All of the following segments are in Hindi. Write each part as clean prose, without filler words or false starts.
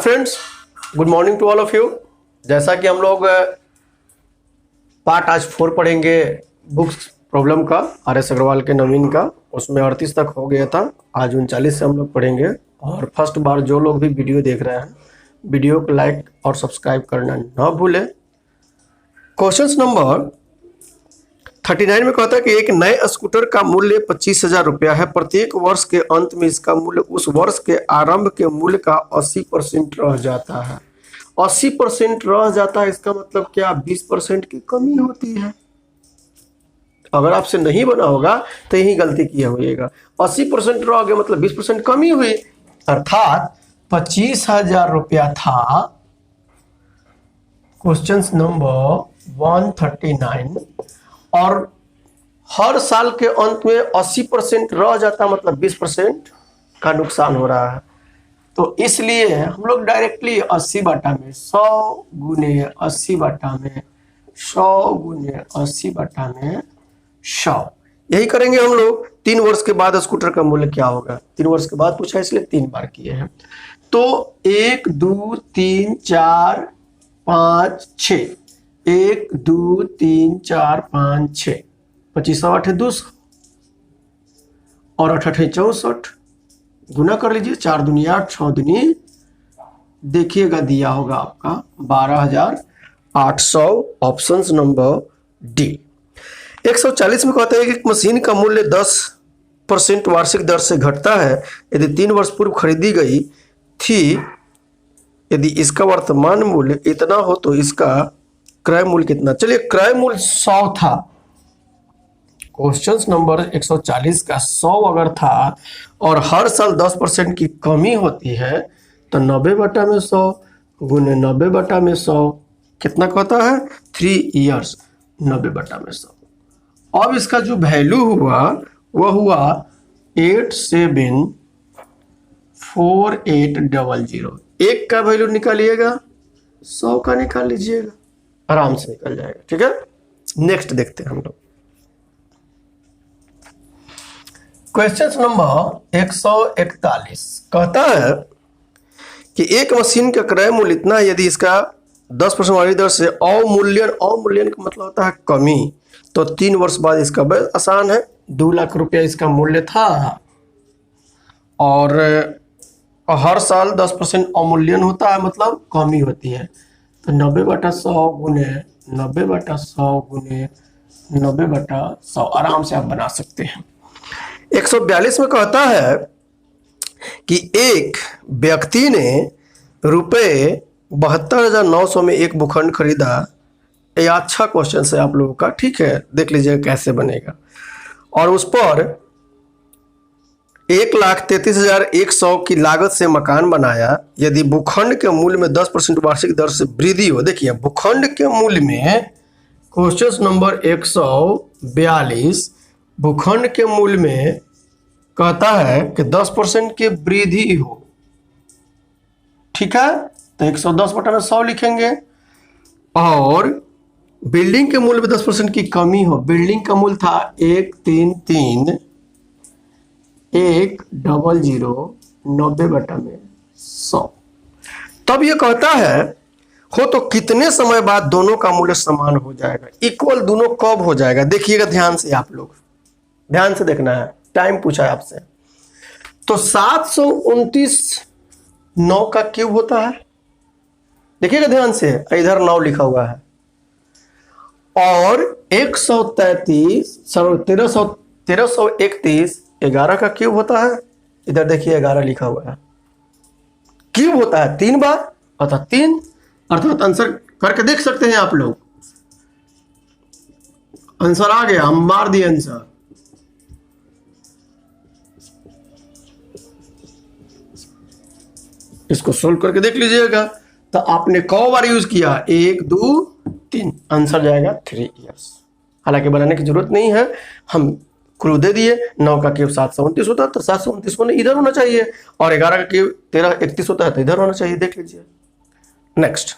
Friends, good morning to all of you. जैसा कि हम लोग पार्ट आज 4 पढ़ेंगे बुक्स प्रॉब्लम का, RS अग्रवाल के नवीन का। उसमें 38 तक हो गया था, आज 39 से हम लोग पढ़ेंगे। और फर्स्ट बार जो लोग भी वीडियो देख रहे हैं, वीडियो को लाइक और सब्सक्राइब करना ना भूलें। क्वेश्चन नंबर 39 में कहता है कि एक नए स्कूटर का मूल्य 25,000 रुपया है। प्रत्येक वर्ष के अंत में इसका मूल्य उस वर्ष के आरंभ के मूल्य का 80% रह जाता है। 80% रह जाता है, इसका मतलब क्या? 20% की कमी होती है। अगर आपसे नहीं बना होगा तो यही गलती किया होगा। 80% रह गया मतलब 20% कमी हुई, अर्थात 25,000 रुपया था। Question number 139। और हर साल के अंत में 80% रह जाता मतलब 20% का नुकसान हो रहा है। तो इसलिए हम लोग डायरेक्टली 80 बटा में 100 गुने 80 बटा में 100 गुने 80 बटा में 100 यही करेंगे हम लोग। 3 वर्ष के बाद स्कूटर का मूल्य क्या होगा? 3 वर्ष के बाद पूछा इसलिए 3 बार किए हैं। तो 1 2 3 4 5 6 1 2 3 4 5 6 25 8 200 और 8 8 64 गुना कर लीजिए। 4 दूनी 8, 6 दूनी देखिएगा दिया होगा आपका 12,800। Option number D. 140 में कहता है कि एक मशीन का मूल्य 10% वार्षिक दर से घटता है यदि 3 वर्ष पूर्व खरीदी गई थी। यदि इसका वर्तमान मूल्य इतना हो तो इसका क्रय मूल्य कितना? चलिए, क्रय मूल्य 100 था। क्वेश्चन नंबर 140 का 100 अगर था और हर साल 10% की कमी होती है तो 90 बटा में 100 गुने 90 बटा में 100 कितना कहता है? 3 इयर्स 90 बटा में 100। अब इसका जो वैल्यू हुआ वह हुआ 874800। एक का वैल्यू निकालिएगा, 100 का निकाल लीजिएगा, आराम से निकल जाएगा। ठीक है, नेक्स्ट देखते हैं हम लोग। क्वेश्चन नंबर 141 कहता है कि एक मशीन का क्रय मूल्य इतना है यदि इसका 10% वाली दर से अवमूल्यन का मतलब होता है कमी, तो 3 वर्ष बाद इसका बस आसान है। 2 लाख रुपया इसका मूल्य था और हर साल 10% अवमूल्यन होता है मतलब कमी होती है। तो 90 बटा 100 गुने 90 बटा 100 गुने 90 बटा 100 आराम से आप बना सकते हैं। 142 में कहता है कि एक व्यक्ति ने रुपये 72,900 में एक भूखंड खरीदा। ये अच्छा क्वेश्चन है आप लोगों का, ठीक है, देख लीजिएगा कैसे बनेगा। और उस पर 1,33,100 की लागत से मकान बनाया। यदि भूखंड के मूल्य में 10% वार्षिक दर से वृद्धि हो, देखिए भूखंड के मूल्य में क्वेश्चन नंबर 142 भूखंड के मूल्य में कहता है कि 10% की वृद्धि हो। ठीक है, तो 110 बटा में 100 लिखेंगे। और बिल्डिंग के मूल्य में 10% की कमी हो। बिल्डिंग का मूल्य था 133 100 90 बटा में 100। तब ये कहता है हो तो कितने समय बाद दोनों का मूल्य समान हो जाएगा, इक्वल दोनों कब हो जाएगा? देखिएगा ध्यान से, आप लोग ध्यान से देखना है, टाइम पूछा है आपसे। तो 729 9 का क्यूब होता है, देखिएगा ध्यान से, इधर 9 लिखा हुआ है। और 133 1331 11 का क्यूब होता है, इधर देखिए 11 लिखा हुआ है। क्यूब होता है 3 बार, अर्थात 3, अर्थात आंसर करके देख सकते हैं आप लोग। आंसर आ गया, हम मार दिए आंसर। इसको सोल्व करके देख लीजिएगा। तो आपने कौ बार यूज किया? 1 2 3, आंसर जाएगा 3 इयर्स। हालांकि बनाने की जरूरत नहीं है, हम क्लू दे दिए। 9 का क्यूब 729 होता है तो 729 होने इधर होना चाहिए, और 11 का क्यूब 1331 होता है तो इधर होना चाहिए। देख लीजिए। नेक्स्ट।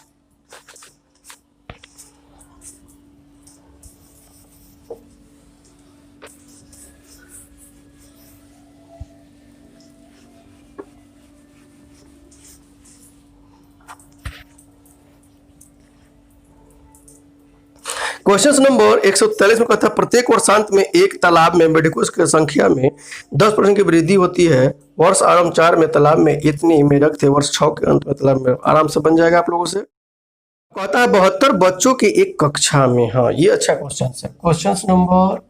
क्वेश्चन नंबर 143 में कहता है प्रत्येक वर्षांत में एक तालाब में मेढकों की संख्या में 10% की वृद्धि होती है। वर्ष आरंभ 4 में तालाब में इतनी मेढक थे, वर्ष 6 के अंत में तालाब में आराम से बन जाएगा आप लोगों से। कहता है 72 बच्चों की एक कक्षा में, हाँ ये अच्छा क्वेश्चन है। क्वेश्चन नंबर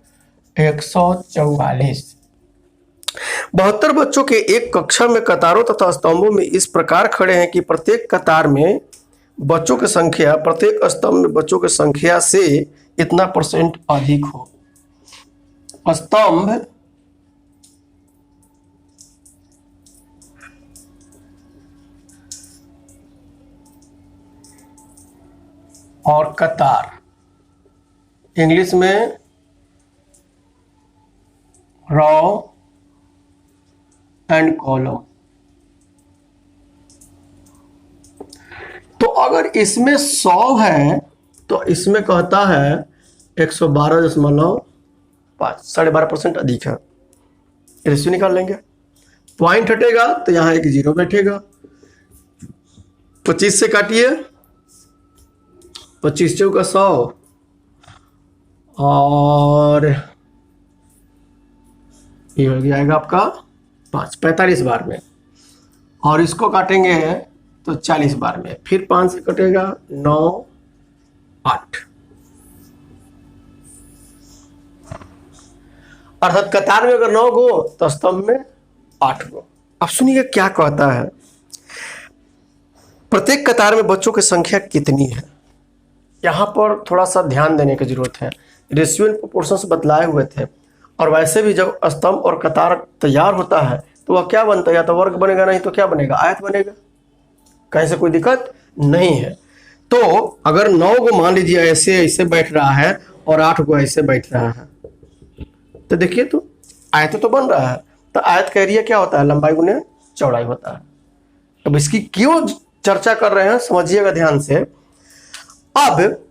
144, 72 बच्चों के एक कक्षा में कतारों तथा स्तंभों में इस प्रकार खड़े हैं कि प्रत्येक कतार में बच्चों की संख्या प्रत्येक स्तंभ में बच्चों की संख्या से इतना % अधिक हो। स्तंभ और कतार, इंग्लिश में रो एंड कॉलम। तो अगर इसमें 100 है तो इसमें कहता है 112.5, 12.5% अधिक है। रेशियो निकाल लेंगे, पॉइंट हटेगा तो यहां एक 0 बैठेगा। 25 से काटिए, 25 चौका 100 और ये हो जाएगा आपका 45 बार में, और इसको काटेंगे तो 40 बार में, फिर 5 से कटेगा 9 8, अर्थात कतार में अगर 9 गो तो स्तंभ में 8 गो। अब सुनिए क्या कहता है, प्रत्येक कतार में बच्चों की संख्या कितनी है। यहां पर थोड़ा सा ध्यान देने की जरूरत है। रेशियो एंड प्रोपोर्शंस बतलाए हुए थे, और वैसे भी जब स्तंभ और कतार तैयार होता है तो वह क्या बनता है, या तो वर्ग बनेगा, नहीं तो क्या बनेगा, आयत बनेगा। कहीं से कोई दिक्कत नहीं है। तो अगर 9 गो मान लीजिए ऐसे ऐसे बैठ रहा है और 8 गो ऐसे बैठ रहा है, तो देखिए तो आयत तो बन रहा है। तो आयत का एरिया क्या होता है, लंबाई गुने चौड़ाई होता है। अब इसकी क्यों चर्चा कर रहे हैं समझिएगा ध्यान से। अब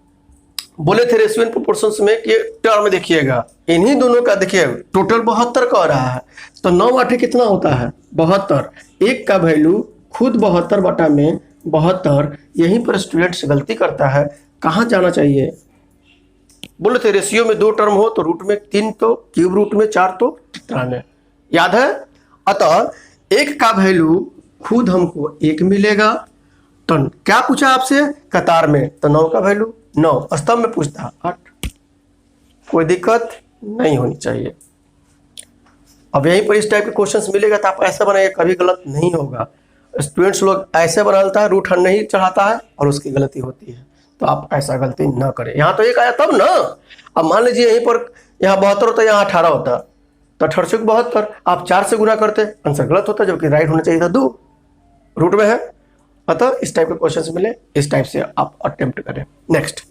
बोले थे रेशियो एंड प्रोपोर्शंस में कि टर्म देखिएगा, इन्हीं दोनों का देखिए टोटल 72 कह रहा है, तो 9 8 कितना होता है 72। एक का वैल्यू खुद 72 बटा में 72। यहीं पर स्टूडेंट्स गलती करता है, कहाँ जाना चाहिए। बोले थे रेशियो में 2 टर्म हो तो रूट में 3, तो क्यूब रूट में 4, तो टेट्रा में, याद है। अतः एक का वैल्यू खुद हमको 1 मिलेगा। तो क्या पूछा आपसे, कतार में तो 9 का वैल्यू 9, स्तंभ में पूछता 8, कोई दिक्कत नहीं होनी चाहिए। अब यहीं पर इस टाइप के क्वेश्चंस मिलेगा तो आप ऐसा बनाइए, कभी गलत नहीं होगा। स्टूडेंट्स लोग ऐसे बनाता है, रूट नहीं चढ़ाता है और उसकी गलती होती है, तो आप ऐसा गलती ना करें। यहाँ तो 1 आया तब ना। अब मान लीजिए यहीं पर यहाँ 72 होता, यहाँ 18 होता, तो 18 से 72 आप 4 से गुना करते, आंसर गलत होता, जबकि राइट होना चाहिए था 2, रूट में है। अतः इस टाइप के क्वेश्चंस मिले, इस टाइप से आप अटेम्प्ट करें। नेक्स्ट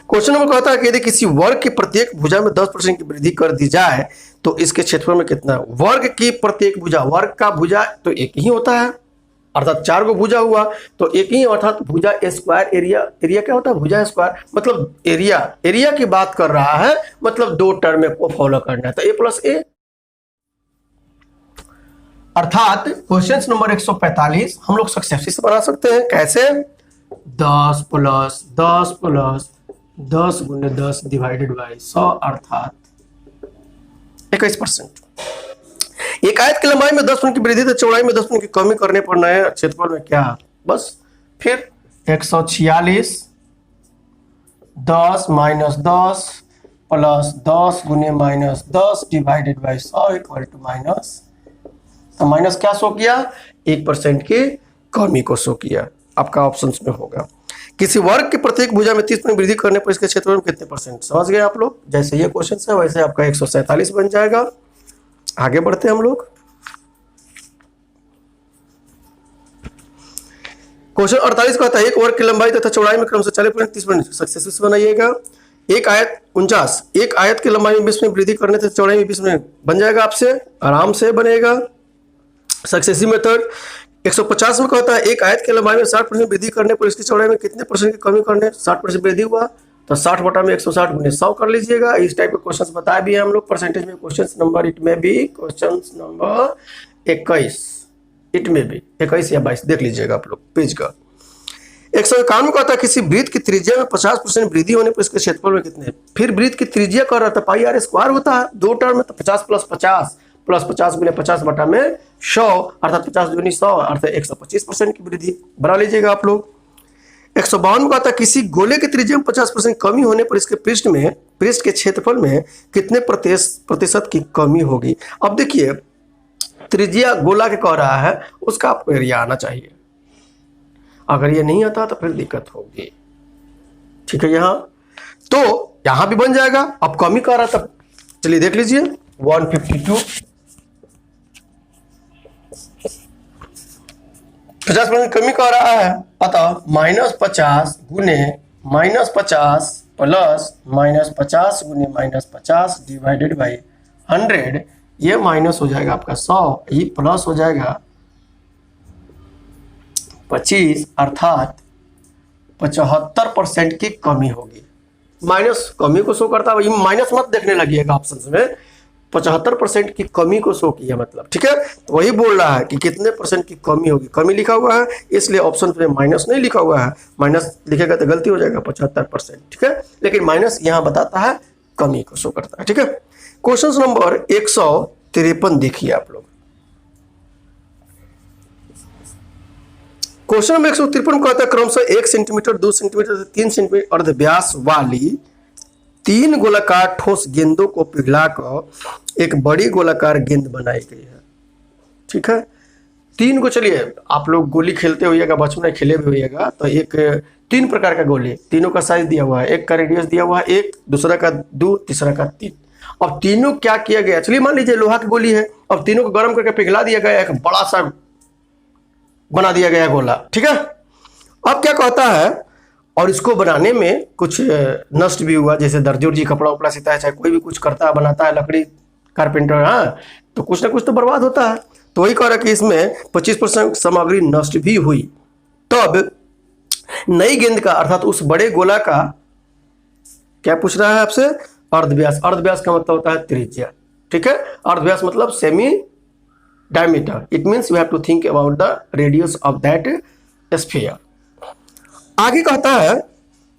क्वेश्चन नंबर कहता है कि यदि किसी वर्ग की प्रत्येक भुजा में 10% की वृद्धि कर दी जाए तो इसके क्षेत्रफल में कितना है। वर्ग की प्रत्येक भुजा, वर्ग का भुजा तो एक ही होता है, अर्थात 4 गो भुजा हुआ तो एक ही, अर्थात भुजा स्क्वायर एरिया। एरिया क्या होता है, भुजा स्क्वायर मतलब एरिया। एरिया की बात कर रहा है, मतलब 2 टर्म को फॉलो करना है, तो a + a। अर्थात क्वेश्चन नंबर 145 हम लोग सक्सेसफुली से बना सकते हैं। कैसे, 10 + 10 + 10 × 10 डिवाइडेड बाई 100 अर्थात 21%। एक आयत की लंबाई में 10% की वृद्धि तो चौड़ाई में 10% की कमी करने पर नए क्षेत्रफल में क्या, बस फिर 146 10 - 10 + 10 × -10 डिवाइडेड बाई 100 = माइनस, तो माइनस क्या शो किया, 1% की कमी को शो किया। आपका ऑप्शन में होगा। किसी वर्ग की प्रत्येक भुजा में 30% वृद्धि करने पर इसके क्षेत्रफल में कितने % समझ गए आप लोग। जैसे ये क्वेश्चन है वैसे आपका 147 बन जाएगा। आगे बढ़ते हैं हम लोग। क्वेश्चन 48 कहता है एक वर्ग की लंबाई तथा चौड़ाई में क्रमशः 40% 30% सक्सेसफुल बनाइएगा। एक आयत 49, एक आयत की लंबाई में 20 में वृद्धि करने तथा चौड़ाई में 20 में बन जाएगा, आपसे आराम से बनेगा सक्सेसिव मेथड। 150 में कहता है एक आयत की लंबाई में 60% वृद्धि करने पर इसकी चौड़ाई में कितने % की कमी करने, 60% वृद्धि हुआ तो 60 बटा में 160 × 100 कर लीजिएगा। इस टाइप के क्वेश्चंस बताए भी हैं हम लोग परसेंटेज में। क्वेश्चन नंबर इट में भी क्वेश्चन नंबर 21, इट में भी 21 या 22 देख लीजिएगा आप लोग पेज का। 151 कहता है किसी वृत्त की त्रिज्या में 50% वृद्धि होने पर इसके क्षेत्रफल में कितने, फिर वृत्त की त्रिज्या कर रहा था पाई आर स्क्वायर होता है, दो टर्म में तो 50 प्लस 50 गुने 50 बटा में 100 अर्थात 50 दूनी 100 अर्थात 125% की वृद्धि बना लीजिएगा आप लोग। 152 कहता है किसी गोले की त्रिज्या में 50% कमी होने पर इसके पृष्ठ के क्षेत्रफल में कितने प्रतिशत की कमी होगी। अब देखिए त्रिज्या गोला के कह रहा है, उसका आपको एरिया आना चाहिए, अगर ये नहीं आता तो फिर दिक्कत होगी। ठीक है, तो यहां भी बन जाएगा। अब कमी कह रहा था, चलिए देख लीजिए 152 50% कमी कह रहा है, अतः -50 गुने -50 प्लस -50 गुने -50 डिवाइडेड बाई 100, ये माइनस हो जाएगा आपका 100, ये प्लस हो जाएगा 25 अर्थात 75% की कमी होगी। माइनस कमी को शो करता है, माइनस मत देखने लगिएगा ऑप्शन में, 75% की कमी को शो किया मतलब। ठीक है, तो वही बोल रहा है कि कितने परसेंट की कमी होगी, कमी लिखा हुआ है इसलिए ऑप्शन में माइनस नहीं लिखा हुआ है, माइनस लिखेगा तो गलती हो जाएगा 75%। ठीक है, लेकिन माइनस यहां बताता है कमी को शो करता है। ठीक है, क्वेश्चन नंबर 153 देखिए आप लोग। क्वेश्चन नंबर 153 कहता है क्रमशः 1 सेंटीमीटर 2 सेंटीमीटर 3 सेंटीमीटर अर्ध व्यास वाली 3 गोलाकार ठोस गेंदों को पिघलाकर एक बड़ी गोलाकार गेंद बनाई गई है। ठीक है, 3 को, चलिए आप लोग गोली खेलते होइएगा, बचपन में खेले भी होइएगा, तो एक 3 प्रकार का गोली, तीनों का साइज दिया हुआ है, एक का रेडियस दिया हुआ है 1, दूसरा का 2, तीसरा का 3। अब तीनों क्या किया गया, चलिए मान लीजिए लोहा की गोली है, अब तीनों को गर्म करके पिघला दिया गया, एक बड़ा सा बना दिया गया गोला। ठीक है, अब क्या कहता है, और इसको बनाने में कुछ नष्ट भी हुआ, जैसे दर्जी उर्जी कपड़ा उपड़ा सीता है, चाहे कोई भी कुछ करता है बनाता है, लकड़ी कारपेंटर, हाँ, तो कुछ ना कुछ तो बर्बाद होता है। तो वही कह रहा है कि इसमें 25% सामग्री नष्ट भी हुई। तब नई गेंद का अर्थात उस बड़े गोला का क्या पूछ रहा है आपसे, अर्धव्यास। अर्धव्यास का मतलब होता है त्रिज्या। ठीक है, अर्धव्यास मतलब semi diameter, it means you have to think about the radius of that sphere. आगे कहता है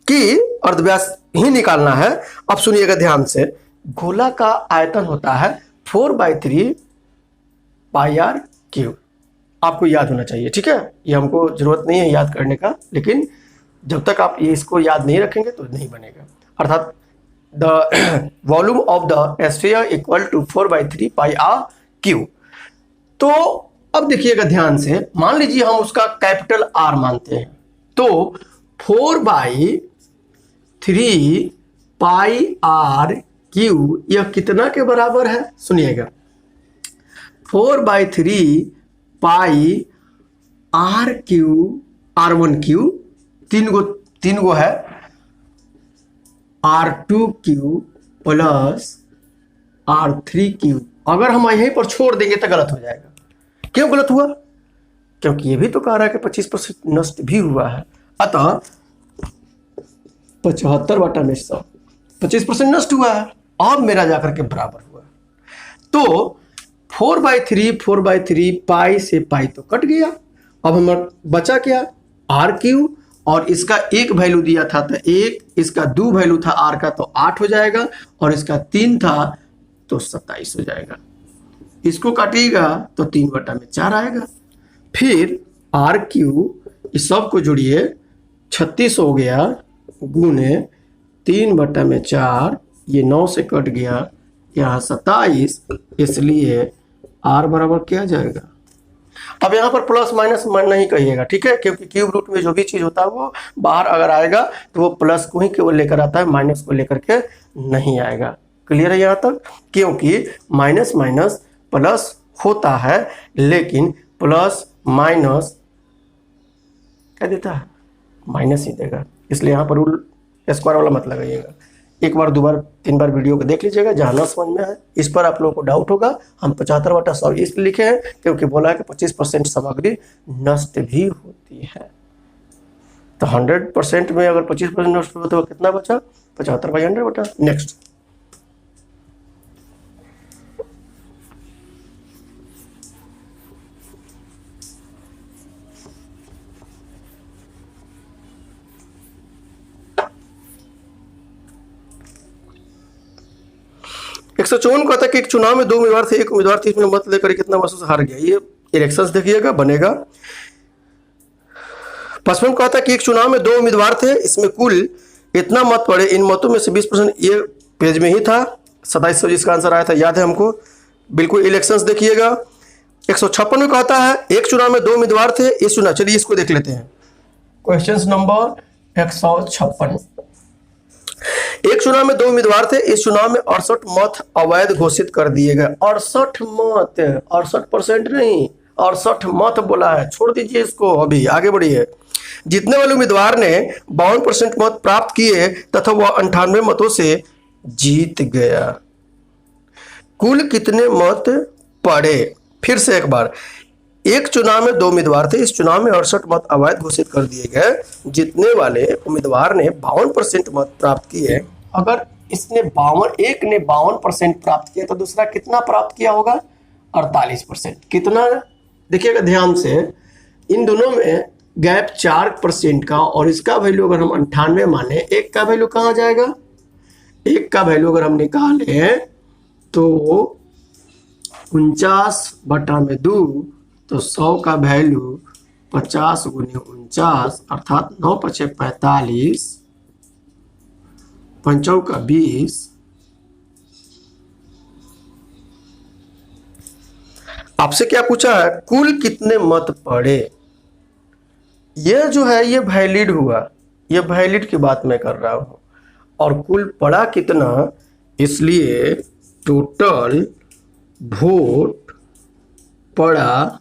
कि अर्धव्यास ही निकालना है। अब सुनिएगा ध्यान से, गोला का आयतन होता है 4/3 पाई आर क्यूब, आपको याद होना चाहिए। ठीक है, ये हमको जरूरत नहीं है याद करने का, लेकिन जब तक आप ये इसको याद नहीं रखेंगे तो नहीं बनेगा। अर्थात the volume of the sphere equal to 4/3 pi r cube. तो अब देखिएगा ध्यान से, मान लीजिए हम उसका कैपिटल आर मानते हैं, तो 4/3 पाई आर क्यू यह कितना के बराबर है, सुनिएगा 4/3 pi are Q R1 Q, तीन गो है, R2 Q plus R3 Q. अगर हम यहीं पर छोड़ देंगे तो गलत हो जाएगा। क्यों गलत हुआ, क्योंकि ये भी तो कह रहा है कि 25% नष्ट भी हुआ है, अतः 75/100 25% नष्ट हुआ है। अब मेरा जाकर के बराबर हुआ, तो 4/3 पाई से पाई तो कट गया। अब हमारा बचा क्या, आर क्यू, और इसका एक वैल्यू दिया था तो 1, इसका 2 वैल्यू था आर का तो 8 हो जाएगा, और इसका 3 था तो 27 हो जाएगा। इसको काटिएगा तो 3/4 आएगा। फिर आर क्यू, इस सब को जोड़िए, 36 हो गया गुने 3/4, ये 9 से कट गया, यहाँ 27, इसलिए आर बराबर क्या जाएगा। अब यहाँ पर प्लस माइनस नहीं कहिएगा, ठीक है, क्योंकि क्यूब रूट में जो भी चीज होता है वो बाहर अगर आएगा तो वो प्लस को ही केवल लेकर आता है, माइनस को लेकर के नहीं आएगा। क्लियर है यहाँ तक, क्योंकि माइनस माइनस प्लस होता है, लेकिन प्लस माइनस क्या देता है, माइनस ही देगा, इसलिए यहाँ पर रूल स्क्वायर वाला मत लगाइएगा। एक बार 2 बार 3 बार वीडियो को देख लीजिएगा, जहाँ न समझ में आए इस पर आप लोगों को डाउट होगा। हम 75/100 इसलिए लिखे हैं क्योंकि बोला है कि 25% सामग्री नष्ट भी होती है। तो 100% में अगर 25% नष्ट हुआ तो कितना बचा, 75/100 बटा। नेक्स्ट, 154 कहता है कि एक चुनाव में 2 उम्मीदवार थे, एक उम्मीदवार 30 में मत लेकर कितना मतों से हार गया। ये इलेक्शंस देखिएगा बनेगा। 55 कहता है कि एक चुनाव में 2 उम्मीदवार थे, इसमें कुल इतना मत पड़े, इन मतों में से 20%, ये पेज में ही था 2700 जिसका आंसर आया था, याद है हमको, बिल्कुल इलेक्शंस देखिएगा। 156 में कहता है एक चुनाव में 2 उम्मीदवार थे, इस चुनाव, चलिए इसको देख लेते हैं। क्वेश्चन नंबर 156, एक चुनाव में 2 उम्मीदवार थे, इस चुनाव में 68 मत अवैध घोषित कर दिए गए। 68 मत, 68% नहीं, 68 मत बोला है, छोड़ दीजिए इसको, अभी आगे बढ़िए। जीतने वाले उम्मीदवार ने 52% मत प्राप्त किए तथा वह 98 मतों से जीत गया। कुल कितने मत पड़े? फिर से एक बार, एक चुनाव में 2 उम्मीदवार थे, इस चुनाव में 68 मत अवैध घोषित कर दिए गए। जीतने वाले उम्मीदवार ने 52% मत प्राप्त किए। अगर इसने 52, एक ने 52% प्राप्त किया तो दूसरा कितना प्राप्त किया होगा? 48%। कितना? देखिएगा ध्यान से, इन दोनों में गैप 4% का, और इसका वैल्यू अगर हम 98 माने, एक का वैल्यू कहाँ जाएगा? एक का वैल्यू अगर हम निकाले तो 49/2, तो 100 का वैल्यू 50 × 49 अर्थात 9 × 5 = 45, 5 का 20। आपसे क्या पूछा है? कुल कितने मत पड़े। ये जो है ये वैलिड हुआ, ये वैलिड की बात मैं कर रहा हूं, और कुल पड़ा कितना, इसलिए टोटल वोट पड़ा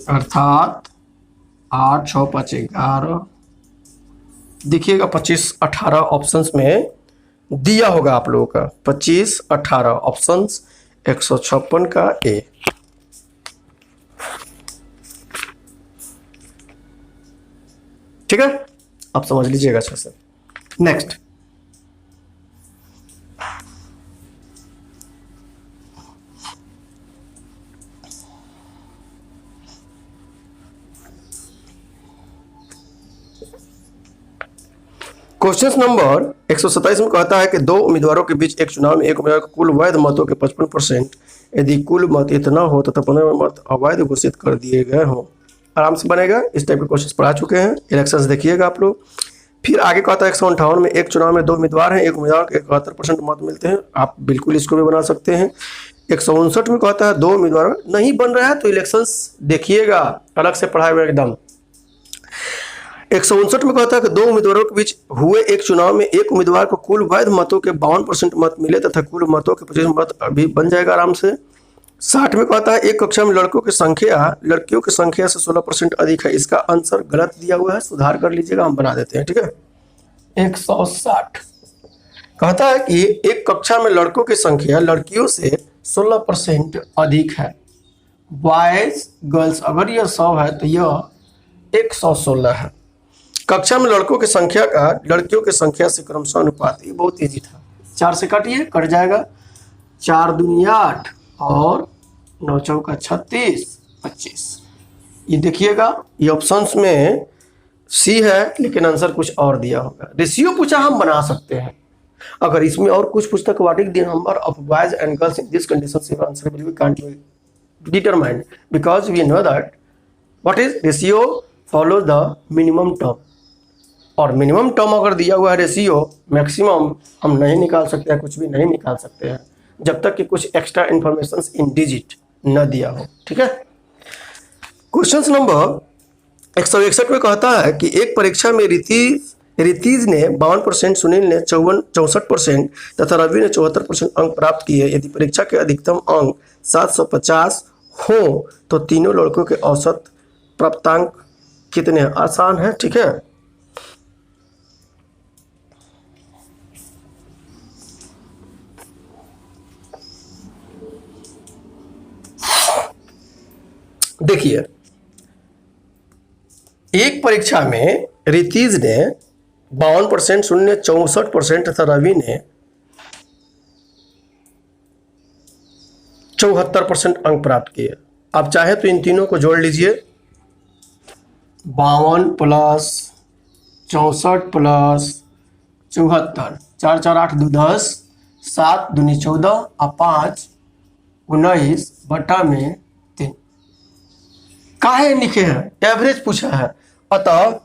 8 6 5 11, देखिएगा 25 18 ऑप्शंस में दिया होगा आप लोगों का, 25 18 ऑप्शंस 156 का ए। ठीक है, आप समझ लीजिएगा अच्छे से। नेक्स्ट, क्वेश्चन नंबर 127 में कहता है कि 2 उम्मीदवारों के बीच एक चुनाव में एक उम्मीदवार को कुल वैध मतों के 55%, यदि कुल मत इतना हो तथा 15 मत अवैध घोषित कर दिए गए हों। आराम से बनेगा, इस टाइप के क्वेश्चन पढ़ा चुके हैं, इलेक्शंस देखिएगा आप लोग। फिर आगे कहता है 158 में एक चुनाव में 2 उम्मीदवार हैं, एक उम्मीदवार को 71% मत मिलते हैं। आप बिल्कुल इसको भी बना सकते हैं। 159 में कहता है 2 उम्मीदवार नहीं बन रहा है तो इलेक्शंस देखिएगा, अलग से पढ़ाए हुए एकदम। 159 में कहता है कि 2 उम्मीदवारों के बीच हुए एक चुनाव में एक उम्मीदवार को कुल वैध मतों के 52% मत मिले तथा कुल मतों के 25 मत अभी बन जाएगा आराम से। 60 में कहता है एक कक्षा में लड़कों की संख्या लड़कियों की संख्या से 16% अधिक है। इसका आंसर गलत दिया हुआ है, सुधार कर लीजिएगा, हम बना देते हैं। ठीक है, 160 कहता है कि एक कक्षा में लड़कों की संख्या लड़कियों से 16% अधिक है। बॉयज गर्ल्स, अगर यह 100 है तो यह 116 है। कक्षा में लड़कों की संख्या का लड़कियों की संख्या से क्रमशः अनुपात, ये बहुत ईजी था। 4 से काटिए, कट जाएगा। 4 दूनी 8 और 9 चौका 36 25। ये देखिएगा, ये ऑप्शंस में सी है लेकिन आंसर कुछ और दिया होगा। रेशियो पूछा, हम बना सकते हैं। अगर इसमें और कुछ पूछता what is the number of boys and girls in this condition, answer will be can't be determined because we know that what is ratio follow the minimum term, और मिनिमम टर्म अगर दिया हुआ है रेशियो, मैक्सिमम हम नहीं निकाल सकते हैं, कुछ भी नहीं निकाल सकते हैं जब तक कि कुछ एक्स्ट्रा इंफॉर्मेशन इन डिजिट न दिया हो। ठीक है, क्वेश्चन नंबर 161 में कहता है कि एक परीक्षा में रितीज ने 52%, सुनील ने 64% तथा रवि ने 74% अंक प्राप्त किए। यदि परीक्षा के अधिकतम अंक 750 हो तो तीनों लड़कों के औसत प्राप्तांक कितने हैं? आसान है। ठीक है, देखिए, एक परीक्षा में रितीज ने 52%, सुनील ने 64% तथा रवि ने 74% अंक प्राप्त किए। आप चाहे तो इन तीनों को जोड़ लीजिए, 52 + 64 + 74, 4 4 8 2 10, 7 दूनी 14 और 5 19 बटा में 3। काहे लिखे हैं? एवरेज पूछा है। अतः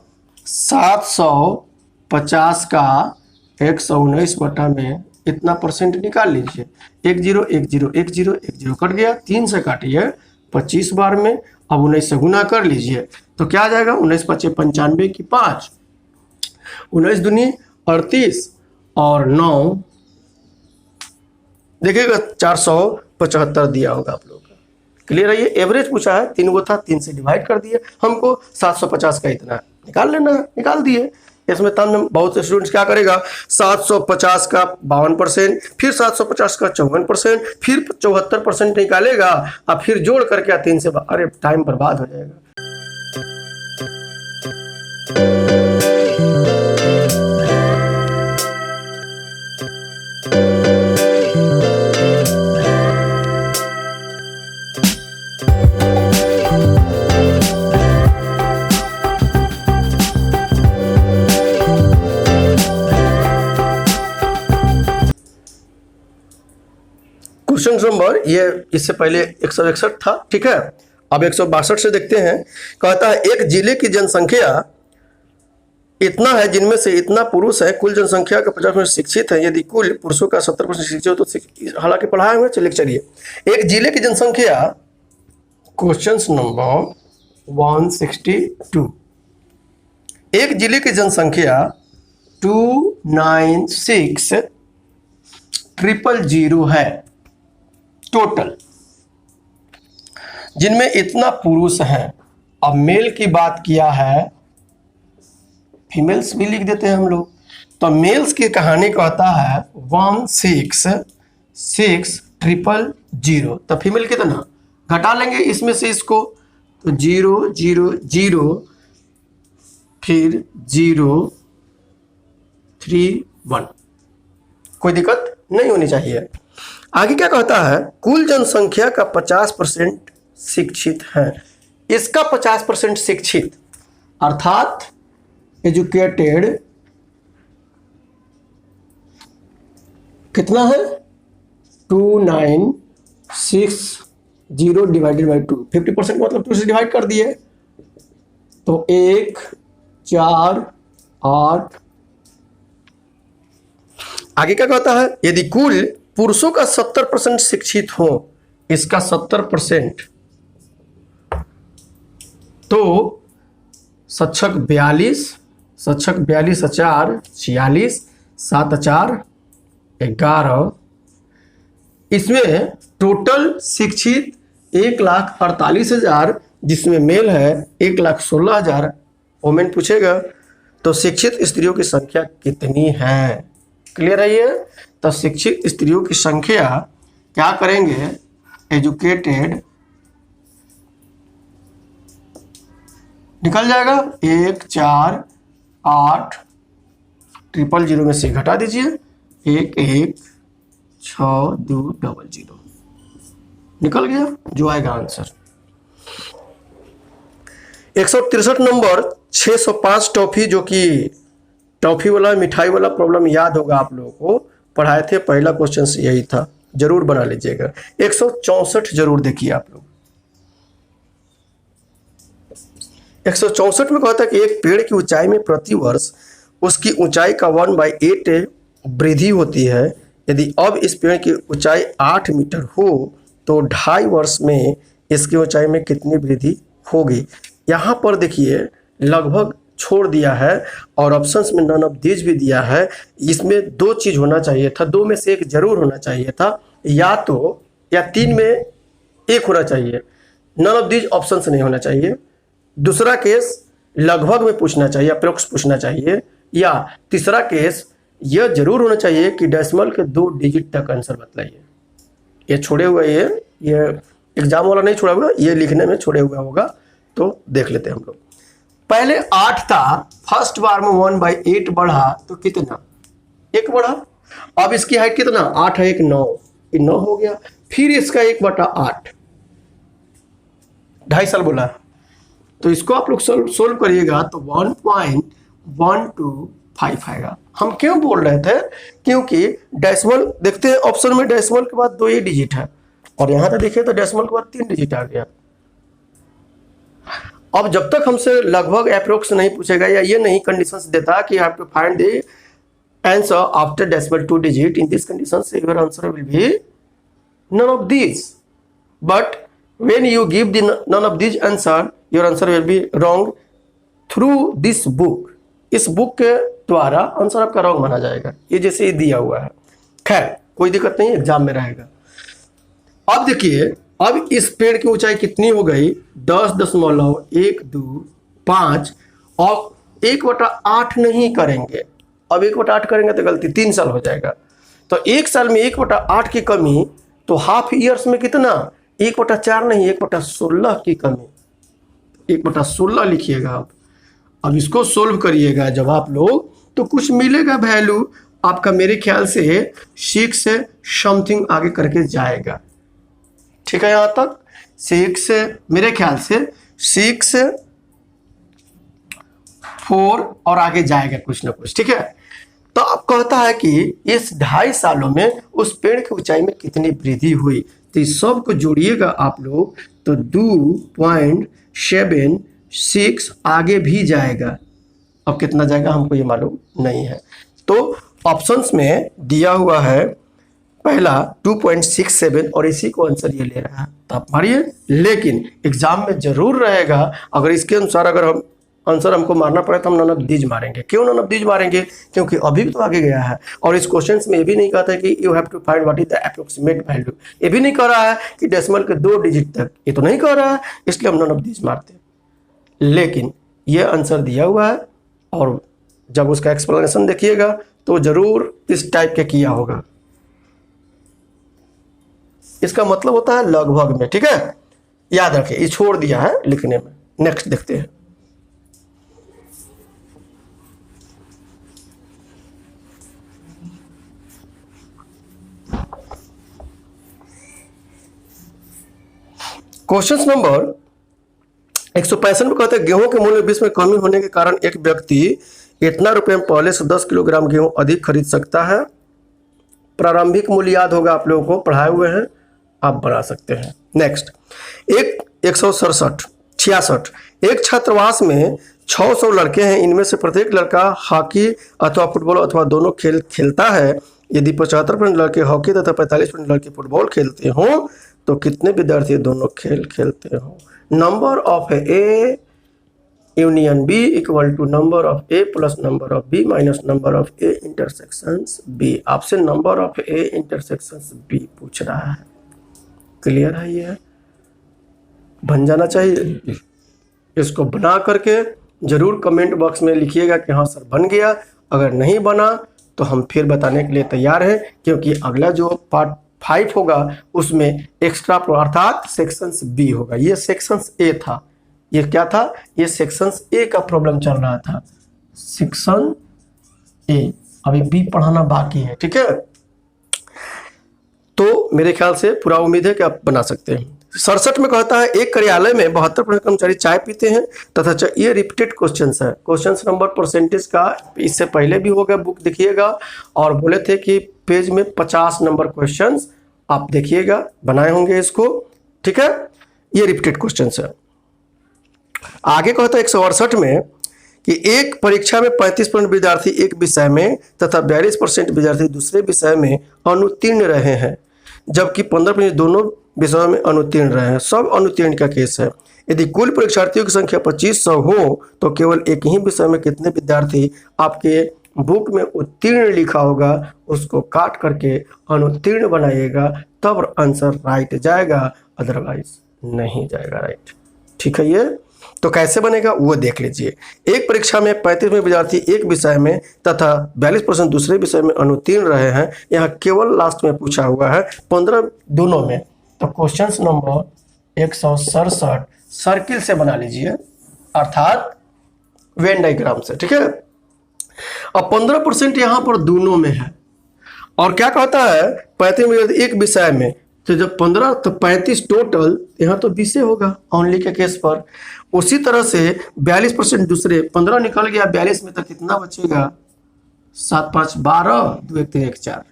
750 का 119 बटा में इतना परसेंट निकाल लीजिए। 1 0 1 0 1 0 1 0 कट गया, 3 से काटिए 25 बार में। अब 19 से गुना कर लीजिए तो क्या आ जाएगा? 19 पचे 95 की 5, 19 दूनी 38 और 9 देखिएगा 475 दिया होगा आप लोग का। क्लियर है? ये एवरेज पूछा है, 3 गो था, 3 से डिवाइड कर दिए। हमको 750 का इतना निकाल लेना है, निकाल दिए। इसमें तब बहुत से स्टूडेंट्स क्या करेगा, 750 का 52%, फिर 750 का 54%, फिर 74% निकालेगा और फिर जोड़ करके 3 से, अरे टाइम बर्बाद हो जाएगा। क्वेश्चन नंबर ये इससे पहले 161 था, ठीक है। अब 162 से देखते हैं। कहता है एक जिले की जनसंख्या इतना है जिनमें से इतना पुरुष है, कुल जनसंख्या का 50% शिक्षित है। यदि कुल पुरुषों का 70% शिक्षित हो तो हालांकि पढ़ाए हुए, चलिए एक जिले की जनसंख्या, क्वेश्चन नंबर 162, एक जिले की जनसंख्या 296,000 है टोटल, जिनमें इतना पुरुष है। अब मेल की बात किया है, फीमेल्स भी लिख देते हैं हम लोग। तो मेल्स की कहानी कहता है 166,000। तो फीमेल कितना घटा लेंगे इसमें से इसको, तो 0 0 0 फिर 0 3 1। कोई दिक्कत नहीं होनी चाहिए। आगे क्या कहता है, कुल जनसंख्या का 50% शिक्षित है। इसका 50% शिक्षित अर्थात एजुकेटेड कितना है, 296,000 डिवाइडेड बाई 2, 50% मतलब 2 से डिवाइड कर दिए तो 1 4 8। आगे क्या कहता है, यदि कुल पुरुषों का 70% शिक्षित हो, इसका 70% तो सक्षक 42, 46, 7 4 11। इसमें टोटल शिक्षित 1,48,000, जिसमें मेल है 1,16,000, वोमेन पूछेगा तो शिक्षित स्त्रियों की संख्या कितनी है। क्लियर है ये? तो शिक्षित स्त्रियों की संख्या क्या करेंगे, एजुकेटेड निकल जाएगा 1 4 8 000 में से घटा दीजिए 1 1 6 2 0 0 निकल गया, जो आएगा आंसर। 163 नंबर 605 टॉफी, जो कि टॉफी वाला मिठाई वाला प्रॉब्लम याद होगा आप लोगों को, पढ़ाए थे। पहला क्वेश्चन यही था, जरूर बना लीजिएगा। 164 जरूर देखिए आप लोग। 164 में कहता है कि एक पेड़ की ऊंचाई में प्रति वर्ष उसकी ऊंचाई का 1/8 वृद्धि होती है। यदि अब इस पेड़ की ऊंचाई 8 मीटर हो तो 2.5 वर्ष में इसकी ऊंचाई में कितनी वृद्धि होगी। यहाँ पर देखिए लगभग छोड़ दिया है और ऑप्शंस में नन ऑफ दीज भी दिया है। इसमें 2 चीज होना चाहिए था, 2 में से 1 जरूर होना चाहिए था, या तो या 3 में 1 होना चाहिए। नन ऑफ दीज ऑप्शंस नहीं होना चाहिए। दूसरा केस लगभग में पूछना चाहिए, अप्रोक्स पूछना चाहिए, या तीसरा केस यह जरूर होना चाहिए कि डेसिमल के 2 डिजिट तक आंसर बतलाइए। ये छोड़े हुए, ये एग्जाम वाला नहीं छोड़ा हुआ, ये लिखने में छोड़े हुआ होगा, तो देख लेते हैं हम लोग। पहले 8 था, फर्स्ट बार में 1/8 बढ़ा तो कितना, 1 बढ़ा। अब इसकी हाइट कितना, 8 है 1 9, ये 9 हो गया। फिर इसका 1/8, 2.5 साल बोला। तो इसको आप लोग सोल्व करिएगा तो 1.12 5 आएगा। हम क्यों बोल रहे थे, क्योंकि डेसिमल देखते हैं ऑप्शन में डेसिमल के बाद 2 ही डिजिट है और यहाँ पे देखिए तो डेसिमल के बाद 3 डिजिट आ गया। अब जब तक हमसे लगभग अप्रोक्स नहीं पूछेगा या ये नहीं कंडीशंस देता कि have to find the answer after decimal 2 digit, in this conditions your answer will be none of these. But when you give the none of these answer, your answer will be wrong through this book. इस बुक के द्वारा आंसर आपका रॉन्ग माना जाएगा, ये जैसे ही दिया हुआ है। खैर कोई दिक्कत नहीं, एग्जाम में रहेगा। अब देखिए, अब इस पेड़ की ऊंचाई कितनी हो गई, 10.125 और 1/8 नहीं करेंगे। अब 1/8 करेंगे तो गलती, 3 साल हो जाएगा। तो 1 साल में 1/8 की कमी, तो हाफ ईयर्स में कितना, 1/4 नहीं 1/16 की कमी, 1/16 लिखिएगा आप। अब इसको सोल्व करिएगा जब आप लोग, तो कुछ मिलेगा वैल्यू आपका, मेरे ख्याल से 6 से समथिंग आगे करके जाएगा। ठीक है, यहाँ तक 6 से मेरे ख्याल से 6 4 और आगे जाएगा कुछ ना कुछ। ठीक है, तो अब कहता है कि इस 2.5 सालों में उस पेड़ की ऊंचाई में कितनी वृद्धि हुई, तो इस सब को जोड़िएगा आप लोग तो 2.76 आगे भी जाएगा। अब कितना जाएगा हमको ये मालूम नहीं है, तो ऑप्शंस में दिया हुआ है पहला 2.67 और इसी को आंसर ये ले रहा है, तो आप मारिए। लेकिन एग्जाम में जरूर रहेगा, अगर इसके अनुसार अगर हम आंसर हमको मारना पड़े तो हम नन ऑफ दीज मारेंगे। क्यों नन ऑफ दीज मारेंगे, क्योंकि अभी भी तो आगे गया है और इस क्वेश्चन में ये भी नहीं कहता है कि you have to find what is the approximate value, ये भी नहीं कह रहा है कि डेसिमल के 2 डिजिट तक, ये तो नहीं कह रहा है, इसलिए हम नन ऑफ दीज मारते हैं। लेकिन ये आंसर दिया हुआ है और जब उसका एक्सप्लेनेशन देखिएगा तो जरूर इस टाइप के किया होगा। इसका मतलब होता है लगभग में। ठीक है, याद रखिए, ये छोड़ दिया है लिखने में। नेक्स्ट देखते हैं। क्वेश्चन नंबर 165 में कहते हैं गेहूं के मूल्य 20 में कमी होने के कारण एक व्यक्ति इतना रुपए में पहले से 10 किलोग्राम गेहूं अधिक खरीद सकता है। प्रारंभिक मूल्य याद होगा, आप लोगों को पढ़ाए हुए हैं, आप बना सकते हैं। नेक्स्ट, 166 एक छात्रावास में 600 लड़के हैं, इनमें से प्रत्येक लड़का हॉकी अथवा फुटबॉल अथवा दोनों खेल खेलता है। यदि 75% लड़के हॉकी तथा 45% लड़के फुटबॉल खेलते हों तो कितने विद्यार्थी दोनों खेल खेलते हो। Number of A union B equal to number of A plus number of B minus number of A intersections B. आपसे number of A intersections B पूछ रहा है। क्लियर है, ये बन जाना चाहिए। इसको बना करके जरूर कमेंट बॉक्स में लिखिएगा कि हाँ सर बन गया। अगर नहीं बना तो हम फिर बताने के लिए तैयार हैं, क्योंकि अगला जो पार्ट 5 होगा उसमें एक्स्ट्रा अर्थात सेक्शंस बी होगा। ये सेक्शंस ए था, ये क्या था, ये सेक्शंस ए का प्रॉब्लम चल रहा था, सेक्शन ए। अभी बी पढ़ाना बाकी है। ठीक है, तो मेरे ख्याल से पूरा उम्मीद है कि आप बना सकते हैं। 67 में कहता है एक कार्यालय में 72% कर्मचारी चाय पीते हैं तथा ये रिपीटेड क्वेश्चन है। क्वेश्चन नंबर परसेंटेज का इससे पहले भी होगा, बुक देखिएगा, और बोले थे कि पेज में 50 नंबर क्वेश्चंस आप देखिएगा, बनाए होंगे इसको। ठीक है, ये रिपीटेड क्वेश्चन है। आगे कहता है 168 में कि एक परीक्षा में 35% विद्यार्थी एक विषय में तथा 42% विद्यार्थी दूसरे विषय में अनुत्तीर्ण रहे हैं, जबकि 15% दोनों विषयों में अनुत्तीर्ण रहे हैं। सब अनुत्तीर्ण का केस है। यदि कुल परीक्षार्थियों की संख्या 2500 हो तो केवल एक ही विषय में कितने विद्यार्थी आपके बुक में उत्तीर्ण लिखा होगा उसको काट करके अनुत्तीर्ण बनाइएगा, तब आंसर राइट जाएगा, अदरवाइज नहीं जाएगा राइट। ठीक है, ये तो कैसे बनेगा वो देख लीजिए। एक परीक्षा में 35 विद्यार्थी एक विषय में तथा 42% दूसरे विषय में अनुत्तीर्ण रहे हैं। यहाँ केवल लास्ट में पूछा हुआ है 15 दोनों में। तो क्वेश्चन नंबर 167 सर्किल से बना लीजिए, अर्थात वेन डायग्राम से। ठीक है, अब 15% यहाँ पर दोनों में है और क्या कहता है 35 एक विषय में, तो जब 15 तो 35 टोटल, यहाँ तो 20 होगा ओनली के केस पर। उसी तरह से 42% दूसरे, 15 निकल गया 42 में तो कितना बचेगा 7 5 12, 2 1 3 1 4।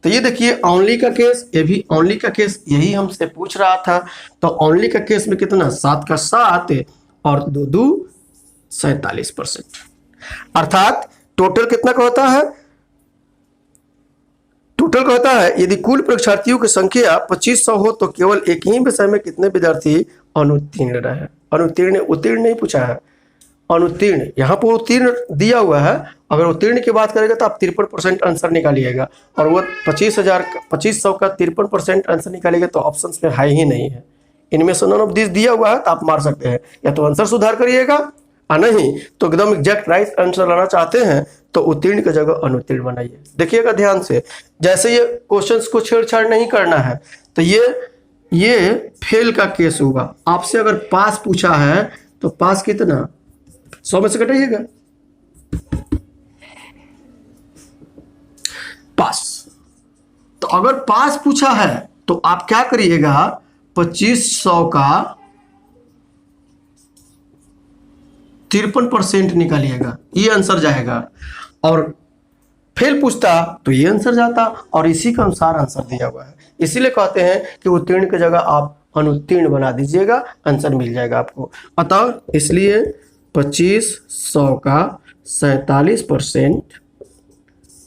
तो ये देखिए ओनली का केस, ये भी ओनली का केस यही हमसे पूछ रहा था। तो ओनली का केस में कितना, 7 का 7 और 2 2 47%। अर्थात टोटल कितना का होता है, टोटल का होता है यदि कुल परीक्षार्थियों की संख्या 2500 हो तो केवल एक ही विषय में कितने विद्यार्थी अनुत्तीर्ण रहे। अनुत्तीर्ण, उत्तीर्ण नहीं पूछा है, अनुत्तीर्ण। यहाँ पर उत्तीर्ण दिया हुआ है, अगर उत्तीर्ण की बात करेगा तो आप 53% आंसर निकालिएगा, और वो 2500 का 53% आंसर निकालिएगा तो ऑप्शन में है ही नहीं है। इनमें से नन ऑफ दिस दिया हुआ है तो आप मार सकते हैं, या तो आंसर सुधार करिएगा और नहीं तो एकदम एग्जैक्ट राइट आंसर लाना चाहते हैं तो उत्तीर्ण की जगह अनुत्तीर्ण बनाइए। देखिएगा ध्यान से, जैसे ये क्वेश्चंस को छेड़छाड़ नहीं करना है, तो ये फेल का केस होगा। आपसे अगर पास पूछा है तो पास कितना, 100 में से घटाइएगा पास। तो अगर पास पूछा है तो आप क्या करिएगा, 2500 का 53% निकालिएगा, ये आंसर जाएगा। और फेल पूछता तो ये आंसर जाता, और इसी के अनुसार आंसर दिया हुआ है। इसीलिए कहते हैं कि उत्तीर्ण की जगह आप अनुत्तीर्ण बना दीजिएगा, आंसर मिल जाएगा आपको। अतः इसलिए 2500 का 47%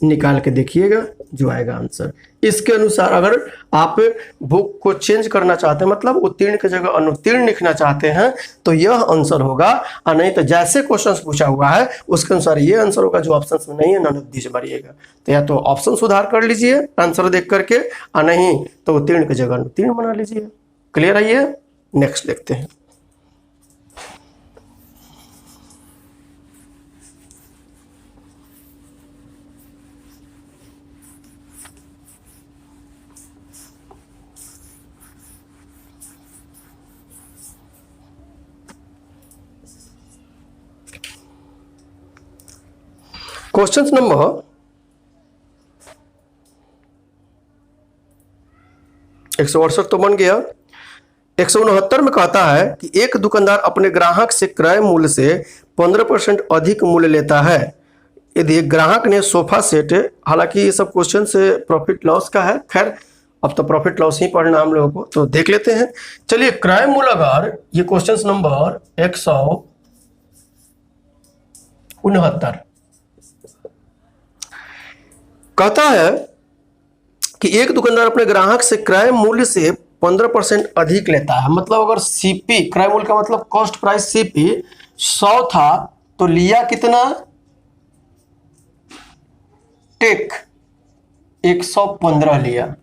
निकाल के देखिएगा जो आएगा आंसर। इसके अनुसार अगर आप बुक को चेंज करना चाहते हैं, मतलब उत्तीर्ण की जगह अनुत्तीर्ण लिखना चाहते हैं, तो यह आंसर होगा, और नहीं तो जैसे क्वेश्चन पूछा हुआ है उसके अनुसार ये आंसर होगा। जो ऑप्शन में नहीं है नन ऑफ दिस भरिएगा। तो या तो ऑप्शन सुधार कर लीजिए आंसर देख करके, और नहीं तो उत्तीर्ण की जगह अनुत्तीर्ण बना लीजिए। क्लियर है ये? नेक्स्ट देखते हैं। क्वेश्चन नंबर 168 तो बन गया। 169 में कहता है कि एक दुकानदार अपने ग्राहक से क्रय मूल्य से 15% अधिक मूल्य लेता है यदि एक ग्राहक ने सोफा सेट, हालांकि ये सब क्वेश्चन से प्रॉफिट लॉस का है, खैर अब तो प्रॉफिट लॉस ही पढ़ना हम लोगों को, तो देख लेते हैं। चलिए क्रय मूल्य, अगर ये क्वेश्चन नंबर 169 कहता है कि एक दुकानदार अपने ग्राहक से क्रय मूल्य से 15% अधिक लेता है। मतलब अगर सीपी, क्रय मूल्य का मतलब कॉस्ट प्राइस सीपी 100 था तो लिया कितना, टेक 115 लिया।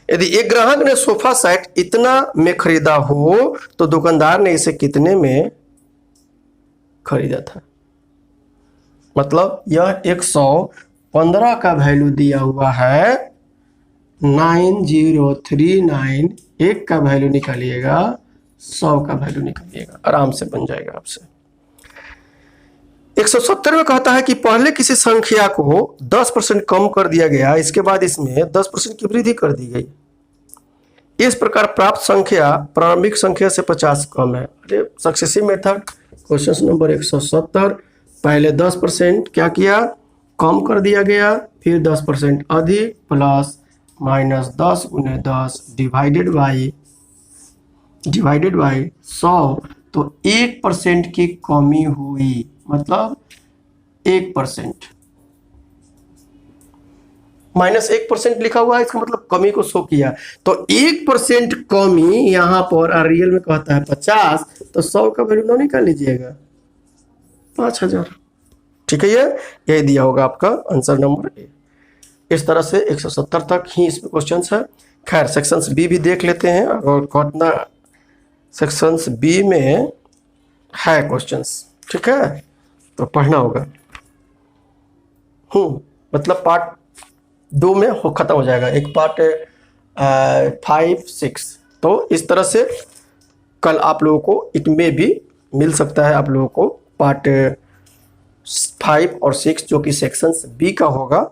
यदि एक ग्राहक ने सोफा सेट इतना में खरीदा हो तो दुकानदार ने इसे कितने में खरीदा था। मतलब यह 115 का वैल्यू दिया हुआ है, 9039, एक का वैल्यू निकालिएगा, 100 का वैल्यू निकालिएगा, आराम से बन जाएगा आपसे। 170 में कहता है कि पहले किसी संख्या को 10% कम कर दिया गया, इसके बाद इसमें 10% की वृद्धि कर दी गई। इस प्रकार प्राप्त संख्या प्रारंभिक संख्या से 50 कम है। अरे सक्सेसिव मेथड, क्वेश्चन नंबर 170, पहले 10% क्या किया, कम कर दिया गया, फिर 10% अधिक, प्लस माइनस 10 गुने 10 डिवाइडेड बाई 100, तो 1% की कमी हुई, मतलब 1%, माइनस 1% लिखा हुआ है, इसका मतलब कमी को शो किया। तो 1% कमी यहां पर, रियल में कहता है 50, तो 100 का वैल्यू ना निकाल लीजिएगा, 5000। ठीक है, यही दिया होगा आपका आंसर नंबर ए। इस तरह से 170 तक ही इसमें क्वेश्चन है। खैर सेक्शंस बी भी देख लेते हैं, और कितना सेक्शंस बी में है क्वेश्चंस। ठीक है, तो पढ़ना होगा। मतलब पार्ट 2 में खत्म हो जाएगा, एक पार्ट 5 6। तो इस तरह से कल आप लोगों को इट में भी मिल सकता है, आप लोगों को पार्ट 5 और 6 जो कि सेक्शंस बी का होगा।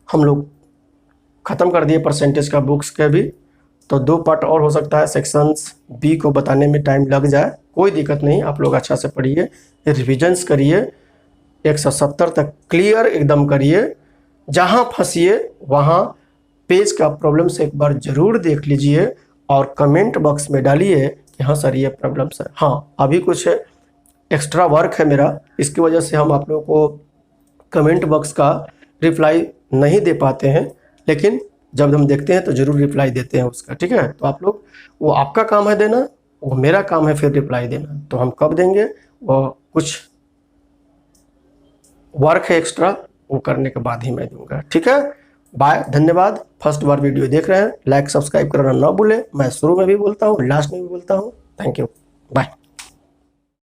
हम लोग ख़त्म कर दिए परसेंटेज का बुक्स के भी, तो 2 पार्ट और हो सकता है। सेक्शंस बी को बताने में टाइम लग जाए, कोई दिक्कत नहीं, आप लोग अच्छा से पढ़िए, रिविजन्स करिए, 170 तक क्लियर एकदम करिए। जहाँ फंसिए वहाँ पेज का प्रॉब्लम से एक बार ज़रूर देख लीजिए और कमेंट बॉक्स में डालिए कि हाँ सर ये प्रॉब्लम्स है। हाँ, अभी कुछ एक्स्ट्रा वर्क है मेरा, इसकी वजह से हम आप लोगों को कमेंट बॉक्स का रिप्लाई नहीं दे पाते हैं, लेकिन जब हम देखते हैं तो ज़रूर रिप्लाई देते हैं उसका। ठीक है, तो आप लोग, वो आपका काम है देना, वो मेरा काम है फिर रिप्लाई देना। तो हम कब देंगे, वो कुछ वर्क है एक्स्ट्रा, वो करने के बाद ही मैं दूंगा। ठीक है, बाय, धन्यवाद। फर्स्ट बार वीडियो देख रहे हैं, लाइक सब्सक्राइब करना ना भूलें। मैं शुरू में भी बोलता हूँ, लास्ट में भी बोलता हूँ। Thank you, bye.